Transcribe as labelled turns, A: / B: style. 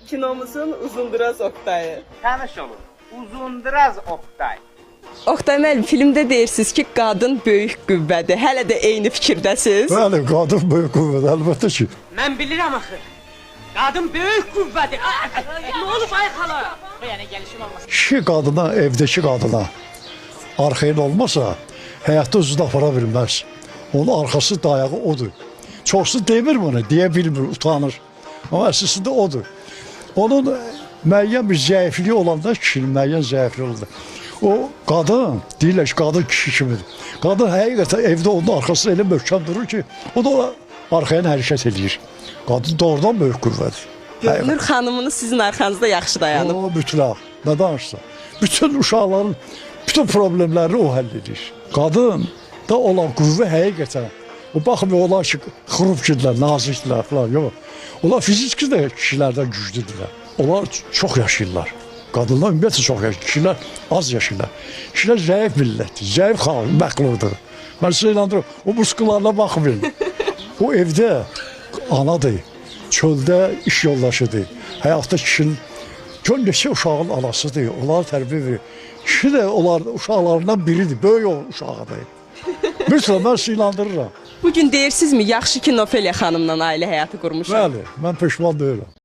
A: Kinomuzun Uzunduraz Oktayı.
B: Tanış olun. Uzunduraz Oktay.
A: Oktay müəllim, filmdə deyirsiniz ki, qadın böyük qüvvədir. Hələ də eyni fikirdəsiz.
C: Bəli, qadın böyük qüvvədir, əlbəttə ki.
D: Mən bilirəm axı. Qadın böyük qüvvədir. Nə olub ay xala? Yəni gəlişim olmasın.
C: Kişi qadına, evdəki qadına arxayın olmasa, həyatda özünü apara bilməz. Onun arxası dayağı odur. Çoxsu demir bunu, deyə bilmir, utanır. Amma əslində odur. Onun müəyyən bir zəifliyi olanda, kişinin müəyyən zəifliyi olanda, o qadın, deyirlər ki, qadın kişi kimidir. Qadın həqiqətən evdə onun arxasında elə möhkəm durur ki, o da arxaya hərəkət edir. Qadın doğrudan böyük qüvvədir.
A: Görünür xanımınız sizin arxanızda yaxşı dayanıb.
C: O mütləq, nə danışsa. Bütün uşaqların bütün problemlərini o həll edir. Qadın da olan qüvvə həqiqətən, o baxmıyor olar ki, xrupkidirlər, nazikdirlər falan, yox. Onlar fiziki də kişilərdən güclüdürlər. Onlar çox yaşayırlar. Qadınlar ümumiyyətlə çox yaşayır, kişilər az yaşayırlar. Kişilər zəif millətdir, zəif xalq, məxluqdur. Mən sizə inandırım, o muskularına baxmayın. O evdə anadır, çöldə iş yoldaşıdır, həyatda kişinin neçə uşağın anasıdır, onları tərbiyə verir. Kişi də onlar uşaqlarından biridir, böyük uşağıdır. Mütləq mən sizə inandırıram.
A: Bugün deyirsinizmi, yaxşı ki, Nofeliya xanımla ailə həyatı qurmuşam.
C: Bəli, mən peşman deyirəm.